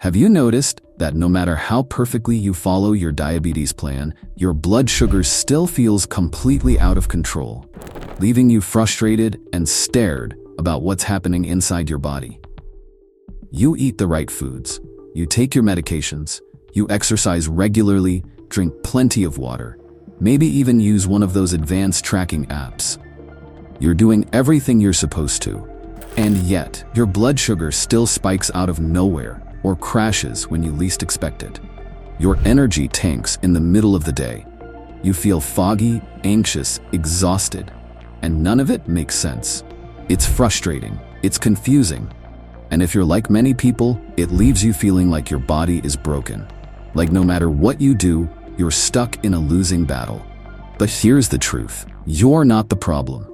Have you noticed that no matter how perfectly you follow your diabetes plan, your blood sugar still feels completely out of control, leaving you frustrated and scared about what's happening inside your body? You eat the right foods, you take your medications, you exercise regularly, drink plenty of water, maybe even use one of those advanced tracking apps. You're doing everything you're supposed to, and yet your blood sugar still spikes out of nowhere or crashes when you least expect it. Your energy tanks in the middle of the day. You feel foggy, anxious, exhausted, and none of it makes sense. It's frustrating, it's confusing, and if you're like many people, it leaves you feeling like your body is broken. Like no matter what you do, you're stuck in a losing battle. But here's the truth: you're not the problem.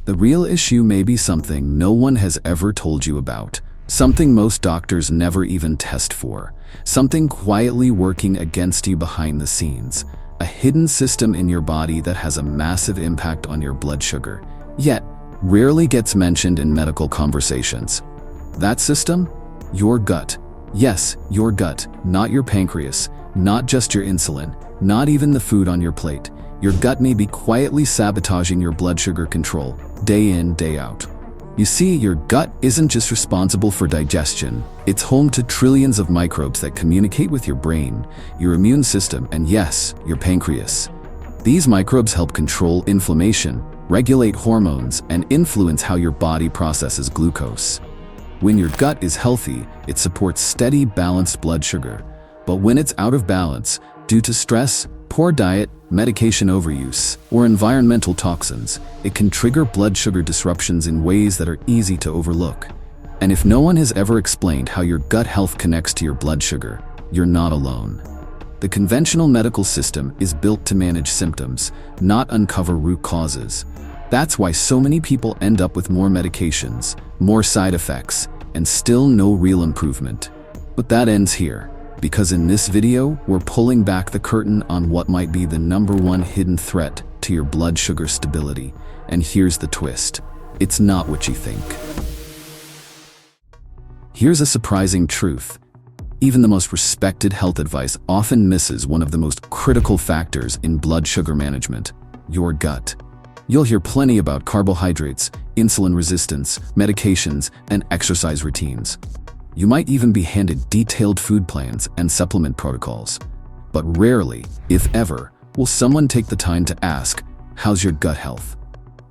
The real issue may be something no one has ever told you about. Something most doctors never even test for. Something quietly working against you behind the scenes. A hidden system in your body that has a massive impact on your blood sugar, yet rarely gets mentioned in medical conversations. That system? Your gut. Yes, your gut, not your pancreas, not just your insulin, not even the food on your plate. Your gut may be quietly sabotaging your blood sugar control, day in, day out. You see, your gut isn't just responsible for digestion. It's home to trillions of microbes that communicate with your brain, your immune system, and yes, your pancreas. These microbes help control inflammation, regulate hormones, and influence how your body processes glucose. When your gut is healthy, it supports steady, balanced blood sugar. But when it's out of balance, due to stress, poor diet, medication overuse, or environmental toxins, it can trigger blood sugar disruptions in ways that are easy to overlook. And if no one has ever explained how your gut health connects to your blood sugar, you're not alone. The conventional medical system is built to manage symptoms, not uncover root causes. That's why so many people end up with more medications, more side effects, and still no real improvement. But that ends here, because in this video, we're pulling back the curtain on what might be the #1 hidden threat to your blood sugar stability. And here's the twist: it's not what you think. Here's a surprising truth. Even the most respected health advice often misses one of the most critical factors in blood sugar management: your gut. You'll hear plenty about carbohydrates, insulin resistance, medications, and exercise routines. You might even be handed detailed food plans and supplement protocols. But rarely, if ever, will someone take the time to ask, how's your gut health?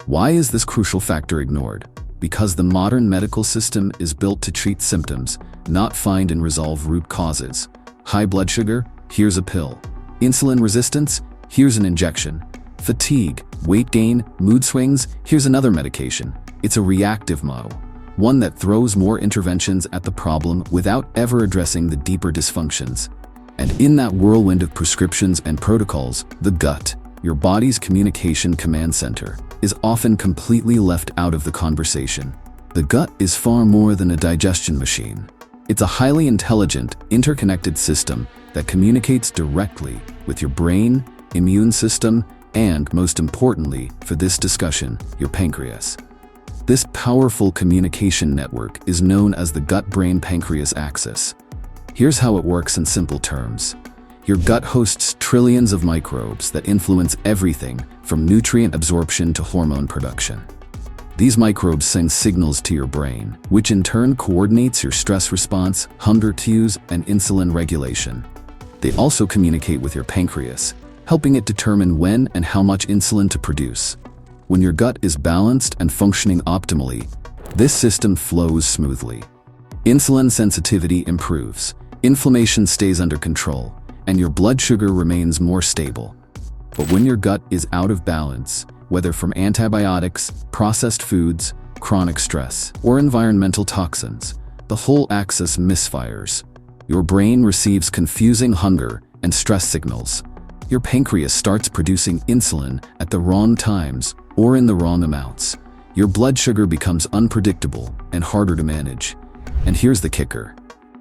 Why is this crucial factor ignored? Because the modern medical system is built to treat symptoms, not find and resolve root causes. High blood sugar? Here's a pill. Insulin resistance? Here's an injection. Fatigue, weight gain, mood swings? Here's another medication. It's a reactive model, one that throws more interventions at the problem without ever addressing the deeper dysfunctions. And in that whirlwind of prescriptions and protocols, the gut, your body's communication command center, is often completely left out of the conversation. The gut is far more than a digestion machine. It's a highly intelligent, interconnected system that communicates directly with your brain, immune system, and, most importantly, for this discussion, your pancreas. This powerful communication network is known as the gut-brain-pancreas axis. Here's how it works in simple terms. Your gut hosts trillions of microbes that influence everything from nutrient absorption to hormone production. These microbes send signals to your brain, which in turn coordinates your stress response, hunger cues, and insulin regulation. They also communicate with your pancreas, helping it determine when and how much insulin to produce. When your gut is balanced and functioning optimally, this system flows smoothly. Insulin sensitivity improves, inflammation stays under control, and your blood sugar remains more stable. But when your gut is out of balance, whether from antibiotics, processed foods, chronic stress, or environmental toxins, the whole axis misfires. Your brain receives confusing hunger and stress signals. Your pancreas starts producing insulin at the wrong times or in the wrong amounts. Your blood sugar becomes unpredictable and harder to manage. And here's the kicker.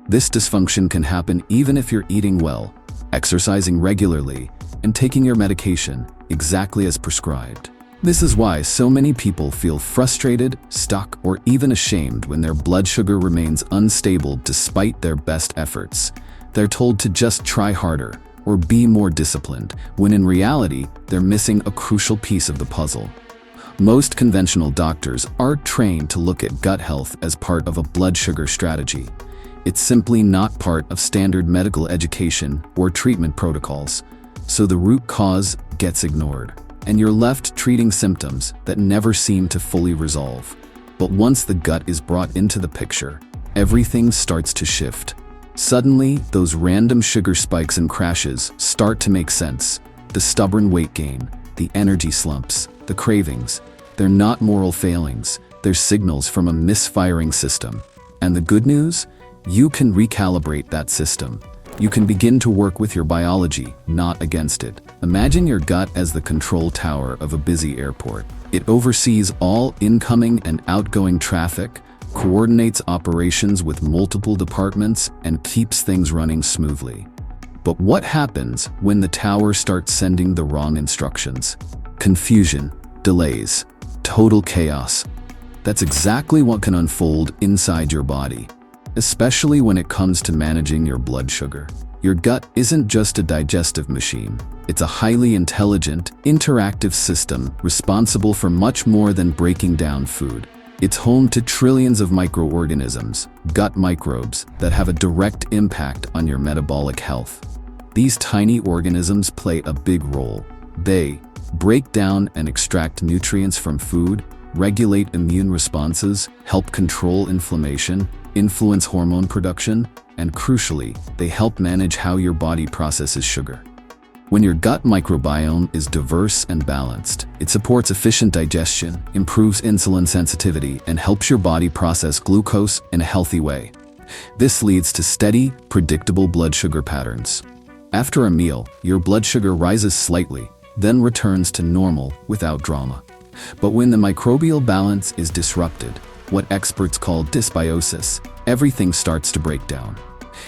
This dysfunction can happen even if you're eating well, exercising regularly, and taking your medication exactly as prescribed. This is why so many people feel frustrated, stuck, or even ashamed when their blood sugar remains unstable despite their best efforts. They're told to just try harder or be more disciplined, when in reality, they're missing a crucial piece of the puzzle. Most conventional doctors aren't trained to look at gut health as part of a blood sugar strategy. It's simply not part of standard medical education or treatment protocols. So the root cause gets ignored, and you're left treating symptoms that never seem to fully resolve. But once the gut is brought into the picture, everything starts to shift. Suddenly, those random sugar spikes and crashes start to make sense. The stubborn weight gain, the energy slumps, the cravings, they're not moral failings, they're signals from a misfiring system. And the good news? You can recalibrate that system. You can begin to work with your biology, not against it. Imagine your gut as the control tower of a busy airport. It oversees all incoming and outgoing traffic, coordinates operations with multiple departments, and keeps things running smoothly. But what happens when the tower starts sending the wrong instructions? Confusion, delays, total chaos. That's exactly what can unfold inside your body, especially when it comes to managing your blood sugar. Your gut isn't just a digestive machine. It's a highly intelligent, interactive system responsible for much more than breaking down food. It's home to trillions of microorganisms, gut microbes, that have a direct impact on your metabolic health. These tiny organisms play a big role. They break down and extract nutrients from food, regulate immune responses, help control inflammation, influence hormone production, and crucially, they help manage how your body processes sugar. When your gut microbiome is diverse and balanced, it supports efficient digestion, improves insulin sensitivity, and helps your body process glucose in a healthy way. This leads to steady, predictable blood sugar patterns. After a meal, your blood sugar rises slightly, then returns to normal without drama. But when the microbial balance is disrupted, what experts call dysbiosis, everything starts to break down.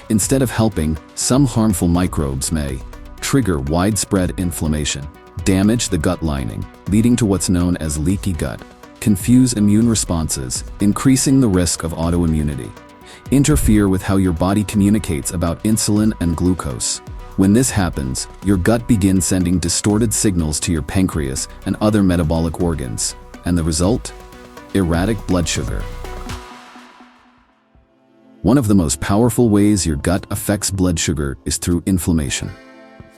Instead of helping, some harmful microbes may trigger widespread inflammation, damage the gut lining, leading to what's known as leaky gut, confuse immune responses, increasing the risk of autoimmunity, interfere with how your body communicates about insulin and glucose. When this happens, your gut begins sending distorted signals to your pancreas and other metabolic organs. And the result? Erratic blood sugar. One of the most powerful ways your gut affects blood sugar is through inflammation.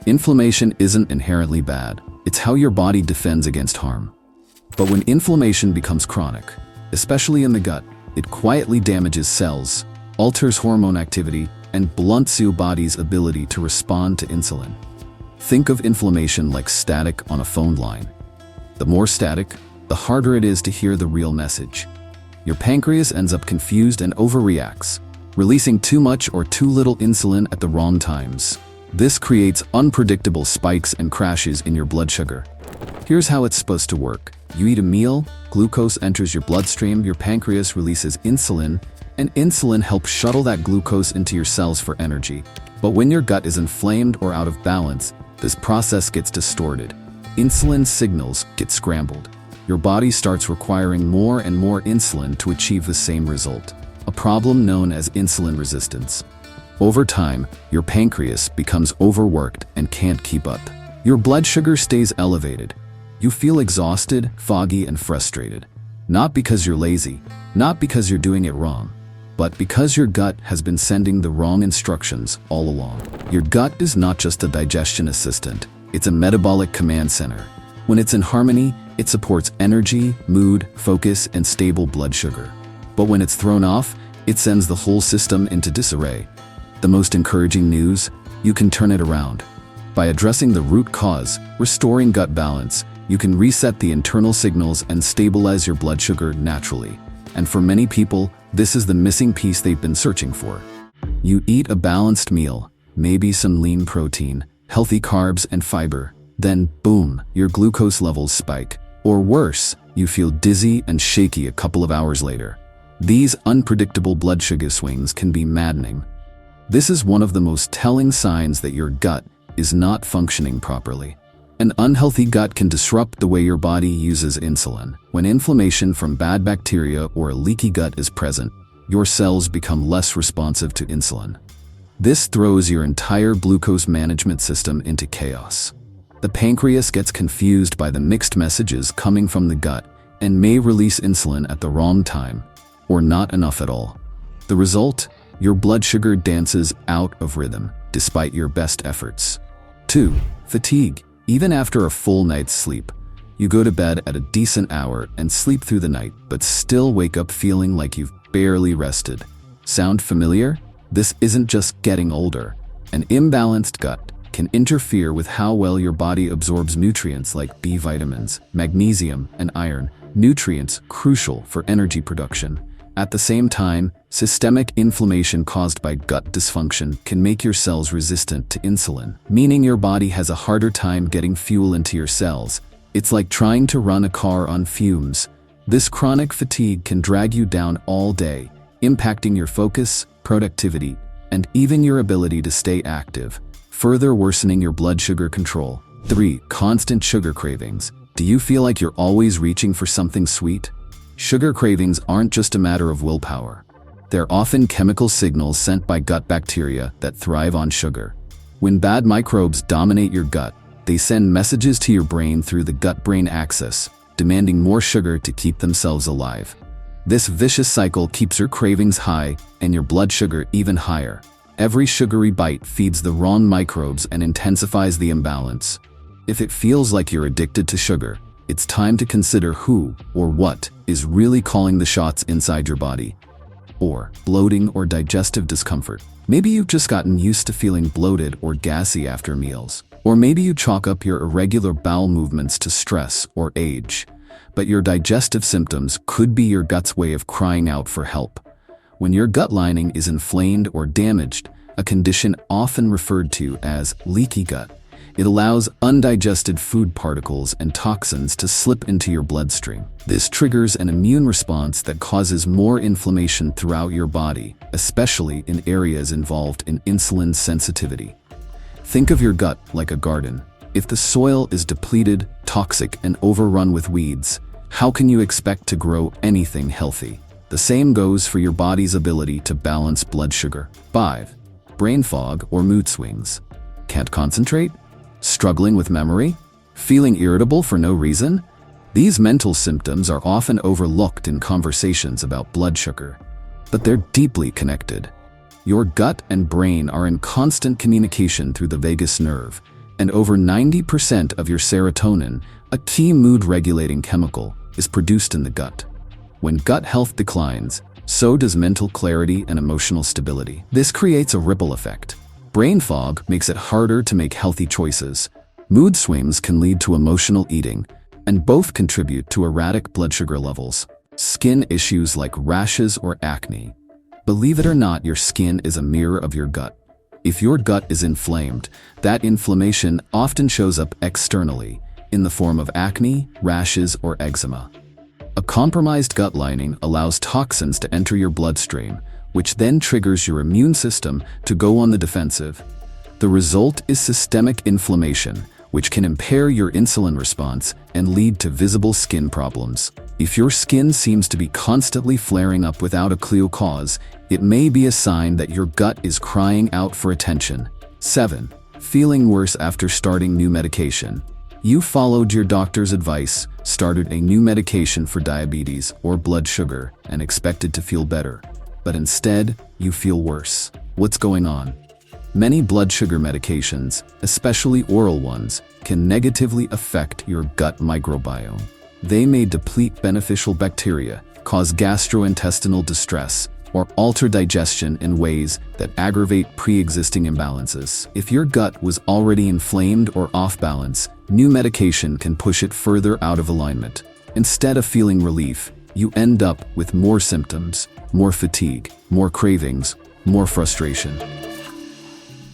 Inflammation isn't inherently bad. It's how your body defends against harm. But when inflammation becomes chronic, especially in the gut, it quietly damages cells, alters hormone activity, and blunts your body's ability to respond to insulin. Think of inflammation like static on a phone line. The more static, the harder it is to hear the real message. Your pancreas ends up confused and overreacts, releasing too much or too little insulin at the wrong times. This creates unpredictable spikes and crashes in your blood sugar. Here's how it's supposed to work. You eat a meal, glucose enters your bloodstream, your pancreas releases insulin, and insulin helps shuttle that glucose into your cells for energy. But when your gut is inflamed or out of balance, this process gets distorted. Insulin signals get scrambled. Your body starts requiring more and more insulin to achieve the same result, a problem known as insulin resistance. Over time, your pancreas becomes overworked and can't keep up. Your blood sugar stays elevated. You feel exhausted, foggy, and frustrated. Not because you're lazy, not because you're doing it wrong, but because your gut has been sending the wrong instructions all along. Your gut is not just a digestion assistant, it's a metabolic command center. When it's in harmony, it supports energy, mood, focus, and stable blood sugar. But when it's thrown off, it sends the whole system into disarray. The most encouraging news? You can turn it around. By addressing the root cause, restoring gut balance, you can reset the internal signals and stabilize your blood sugar naturally. And for many people, this is the missing piece they've been searching for. You eat a balanced meal, maybe some lean protein, healthy carbs, and fiber. Then, boom, your glucose levels spike. Or worse, you feel dizzy and shaky a couple of hours later. These unpredictable blood sugar swings can be maddening. This is one of the most telling signs that your gut is not functioning properly. An unhealthy gut can disrupt the way your body uses insulin. When inflammation from bad bacteria or a leaky gut is present, your cells become less responsive to insulin. This throws your entire glucose management system into chaos. The pancreas gets confused by the mixed messages coming from the gut and may release insulin at the wrong time, or not enough at all. The result? Your blood sugar dances out of rhythm, despite your best efforts. 2. Fatigue. Even after a full night's sleep, you go to bed at a decent hour and sleep through the night, but still wake up feeling like you've barely rested. Sound familiar? This isn't just getting older. An imbalanced gut can interfere with how well your body absorbs nutrients like B vitamins, magnesium, and iron, nutrients crucial for energy production. At the same time, systemic inflammation caused by gut dysfunction can make your cells resistant to insulin, meaning your body has a harder time getting fuel into your cells. It's like trying to run a car on fumes. This chronic fatigue can drag you down all day, impacting your focus, productivity, and even your ability to stay active, further worsening your blood sugar control. 3. Constant sugar cravings. Do you feel like you're always reaching for something sweet? Sugar cravings aren't just a matter of willpower. They're often chemical signals sent by gut bacteria that thrive on sugar. When bad microbes dominate your gut, they send messages to your brain through the gut-brain axis, demanding more sugar to keep themselves alive. This vicious cycle keeps your cravings high and your blood sugar even higher. Every sugary bite feeds the wrong microbes and intensifies the imbalance. If it feels like you're addicted to sugar, it's time to consider who or what is really calling the shots inside your body. Or bloating or digestive discomfort. Maybe you've just gotten used to feeling bloated or gassy after meals. Or maybe you chalk up your irregular bowel movements to stress or age. But your digestive symptoms could be your gut's way of crying out for help. When your gut lining is inflamed or damaged, a condition often referred to as leaky gut, it allows undigested food particles and toxins to slip into your bloodstream. This triggers an immune response that causes more inflammation throughout your body, especially in areas involved in insulin sensitivity. Think of your gut like a garden. If the soil is depleted, toxic, and overrun with weeds, how can you expect to grow anything healthy? The same goes for your body's ability to balance blood sugar. 5. Brain fog or mood swings. Can't concentrate? Struggling with memory? Feeling irritable for no reason? These mental symptoms are often overlooked in conversations about blood sugar, but they're deeply connected. Your gut and brain are in constant communication through the vagus nerve, and over 90% of your serotonin, a key mood-regulating chemical, is produced in the gut. When gut health declines, so does mental clarity and emotional stability. This creates a ripple effect. Brain fog makes it harder to make healthy choices. Mood swings can lead to emotional eating, and both contribute to erratic blood sugar levels. Skin issues like rashes or acne. Believe it or not, your skin is a mirror of your gut. If your gut is inflamed, that inflammation often shows up externally, in the form of acne, rashes, or eczema. A compromised gut lining allows toxins to enter your bloodstream, which then triggers your immune system to go on the defensive. The result is systemic inflammation, which can impair your insulin response and lead to visible skin problems. If your skin seems to be constantly flaring up without a clear cause, it may be a sign that your gut is crying out for attention. 7. Feeling worse after starting new medication. You followed your doctor's advice, started a new medication for diabetes or blood sugar, and expected to feel better. But instead, you feel worse. What's going on? Many blood sugar medications, especially oral ones, can negatively affect your gut microbiome. They may deplete beneficial bacteria, cause gastrointestinal distress, or alter digestion in ways that aggravate pre-existing imbalances. If your gut was already inflamed or off balance, new medication can push it further out of alignment. Instead of feeling relief, you end up with more symptoms, more fatigue, more cravings, more frustration.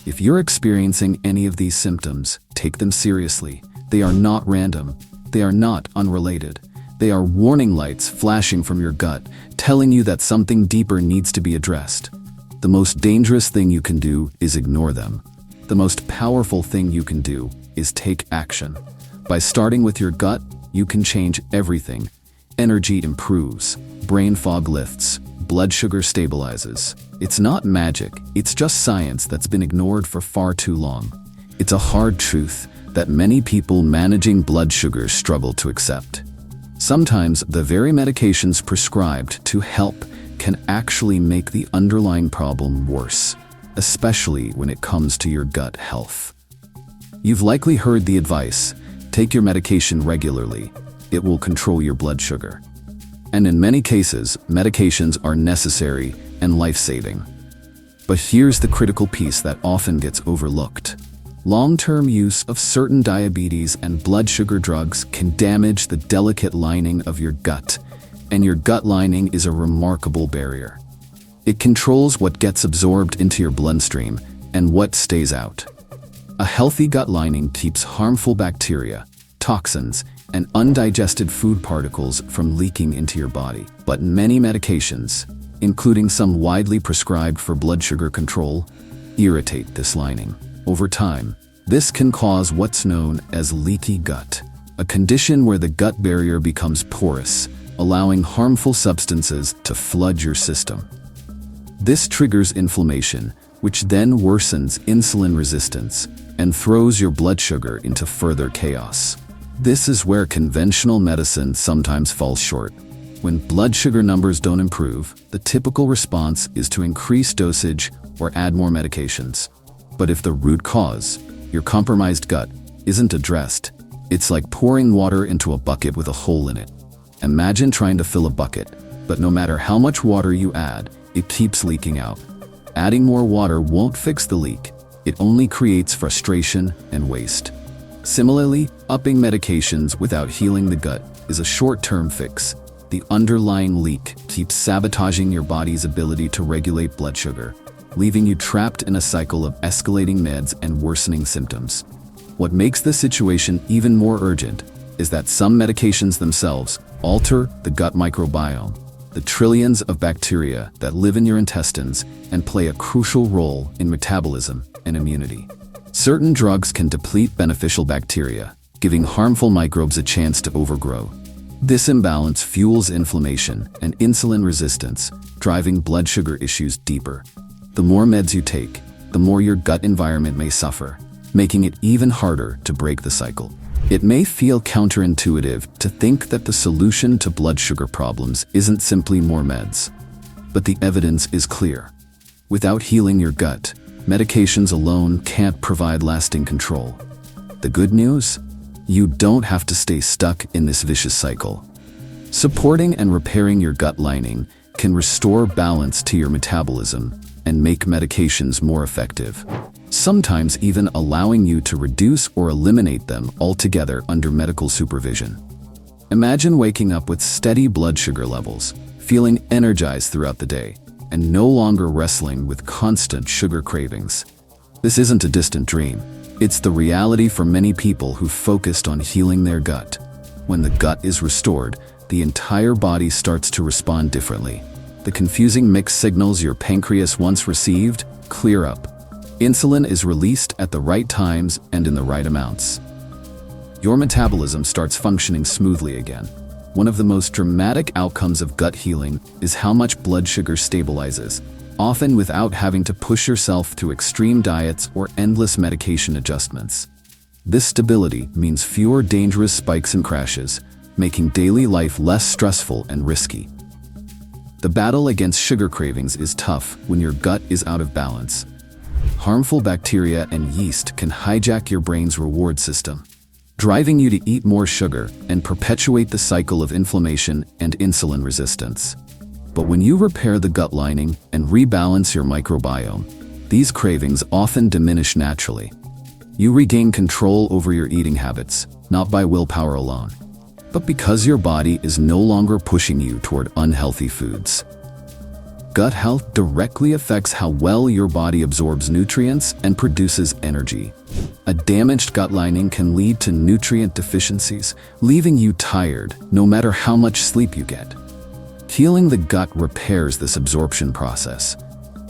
If you're experiencing any of these symptoms, take them seriously. They are not random. They are not unrelated. They are warning lights flashing from your gut, telling you that something deeper needs to be addressed. The most dangerous thing you can do is ignore them. The most powerful thing you can do is take action. By starting with your gut, you can change everything. Energy improves, brain fog lifts, blood sugar stabilizes. It's not magic, it's just science that's been ignored for far too long. It's a hard truth that many people managing blood sugar struggle to accept. Sometimes the very medications prescribed to help can actually make the underlying problem worse, especially when it comes to your gut health. You've likely heard the advice, take your medication regularly. It will control your blood sugar. And in many cases, medications are necessary and life-saving. But here's the critical piece that often gets overlooked. Long-term use of certain diabetes and blood sugar drugs can damage the delicate lining of your gut, and your gut lining is a remarkable barrier. It controls what gets absorbed into your bloodstream and what stays out. A healthy gut lining keeps harmful bacteria, toxins, and undigested food particles from leaking into your body. But many medications, including some widely prescribed for blood sugar control, irritate this lining. Over time, this can cause what's known as leaky gut, a condition where the gut barrier becomes porous, allowing harmful substances to flood your system. This triggers inflammation, which then worsens insulin resistance and throws your blood sugar into further chaos. This is where conventional medicine sometimes falls short. When blood sugar numbers don't improve, the typical response is to increase dosage or add more medications. But if the root cause, your compromised gut, isn't addressed, it's like pouring water into a bucket with a hole in it. Imagine trying to fill a bucket, but no matter how much water you add, it keeps leaking out. Adding more water won't fix the leak. It only creates frustration and waste. Similarly, upping medications without healing the gut is a short-term fix. The underlying leak keeps sabotaging your body's ability to regulate blood sugar, leaving you trapped in a cycle of escalating meds and worsening symptoms. What makes the situation even more urgent is that some medications themselves alter the gut microbiome, the trillions of bacteria that live in your intestines and play a crucial role in metabolism and immunity. Certain drugs can deplete beneficial bacteria, giving harmful microbes a chance to overgrow. This imbalance fuels inflammation and insulin resistance, driving blood sugar issues deeper. The more meds you take, the more your gut environment may suffer, making it even harder to break the cycle. It may feel counterintuitive to think that the solution to blood sugar problems isn't simply more meds. But the evidence is clear. Without healing your gut, medications alone can't provide lasting control. The good news? You don't have to stay stuck in this vicious cycle. Supporting and repairing your gut lining can restore balance to your metabolism and make medications more effective, sometimes even allowing you to reduce or eliminate them altogether under medical supervision. Imagine waking up with steady blood sugar levels, feeling energized throughout the day, and no longer wrestling with constant sugar cravings. This isn't a distant dream. It's the reality for many people who focused on healing their gut. When the gut is restored, the entire body starts to respond differently. The confusing mixed signals your pancreas once received clear up. Insulin is released at the right times and in the right amounts. Your metabolism starts functioning smoothly again. One of the most dramatic outcomes of gut healing is how much blood sugar stabilizes, often without having to push yourself through extreme diets or endless medication adjustments. This stability means fewer dangerous spikes and crashes, making daily life less stressful and risky. The battle against sugar cravings is tough when your gut is out of balance. Harmful bacteria and yeast can hijack your brain's reward system, driving you to eat more sugar and perpetuate the cycle of inflammation and insulin resistance. But when you repair the gut lining and rebalance your microbiome, these cravings often diminish naturally. You regain control over your eating habits, not by willpower alone, but because your body is no longer pushing you toward unhealthy foods. Gut health directly affects how well your body absorbs nutrients and produces energy. A damaged gut lining can lead to nutrient deficiencies, leaving you tired no matter how much sleep you get. Healing the gut repairs this absorption process.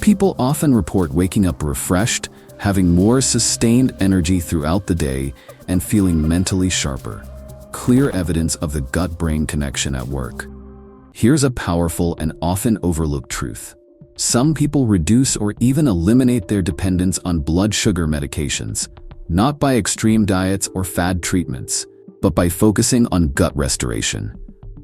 People often report waking up refreshed, having more sustained energy throughout the day, and feeling mentally sharper. Clear evidence of the gut-brain connection at work. Here's a powerful and often overlooked truth. Some people reduce or even eliminate their dependence on blood sugar medications, not by extreme diets or fad treatments, but by focusing on gut restoration.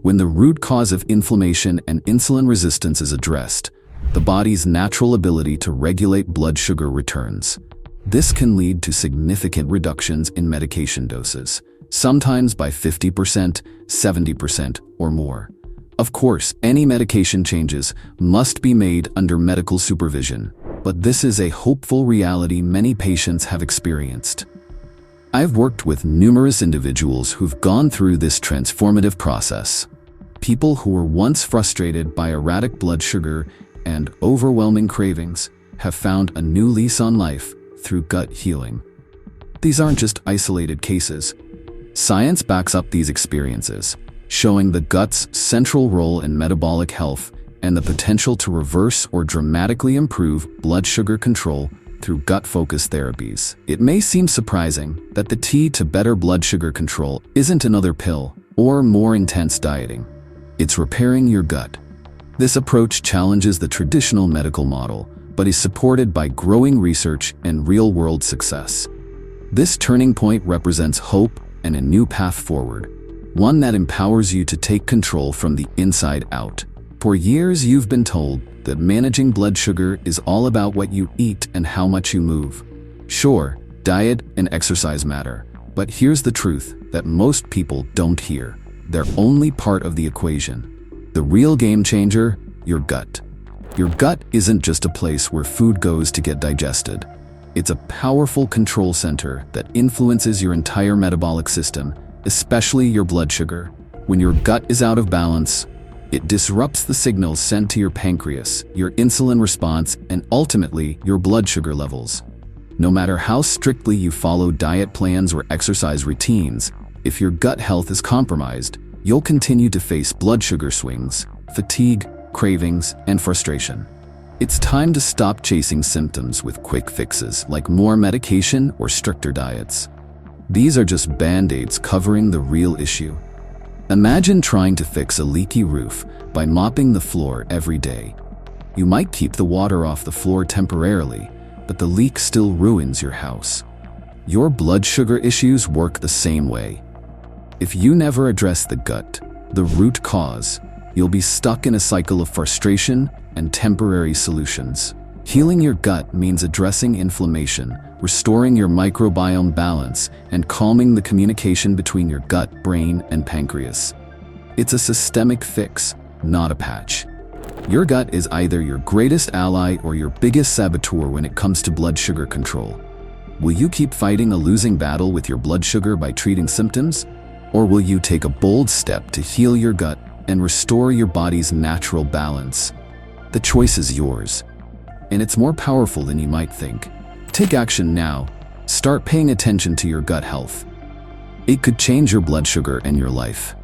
When the root cause of inflammation and insulin resistance is addressed, the body's natural ability to regulate blood sugar returns. This can lead to significant reductions in medication doses, sometimes by 50%, 70%, or more. Of course, any medication changes must be made under medical supervision, but this is a hopeful reality many patients have experienced. I've worked with numerous individuals who've gone through this transformative process. People who were once frustrated by erratic blood sugar and overwhelming cravings have found a new lease on life through gut healing. These aren't just isolated cases. Science backs up these experiences, showing the gut's central role in metabolic health and the potential to reverse or dramatically improve blood sugar control through gut-focused therapies. It may seem surprising that the key to better blood sugar control isn't another pill or more intense dieting. It's repairing your gut. This approach challenges the traditional medical model, but is supported by growing research and real-world success. This turning point represents hope and a new path forward, one that empowers you to take control from the inside out. For years, you've been told that managing blood sugar is all about what you eat and how much you move. Sure, diet and exercise matter, but here's the truth that most people don't hear. They're only part of the equation. The real game changer, your gut. Your gut isn't just a place where food goes to get digested. It's a powerful control center that influences your entire metabolic system, especially your blood sugar. When your gut is out of balance, it disrupts the signals sent to your pancreas, your insulin response, and ultimately your blood sugar levels. No matter how strictly you follow diet plans or exercise routines, if your gut health is compromised, you'll continue to face blood sugar swings, fatigue, cravings, and frustration. It's time to stop chasing symptoms with quick fixes like more medication or stricter diets. These are just band-aids covering the real issue. Imagine trying to fix a leaky roof by mopping the floor every day. You might keep the water off the floor temporarily, but the leak still ruins your house. Your blood sugar issues work the same way. If you never address the gut, the root cause, you'll be stuck in a cycle of frustration and temporary solutions. Healing your gut means addressing inflammation, restoring your microbiome balance, and calming the communication between your gut, brain, and pancreas. It's a systemic fix, not a patch. Your gut is either your greatest ally or your biggest saboteur when it comes to blood sugar control. Will you keep fighting a losing battle with your blood sugar by treating symptoms? Or will you take a bold step to heal your gut and restore your body's natural balance? The choice is yours, and it's more powerful than you might think. Take action now. Start paying attention to your gut health. It could change your blood sugar and your life.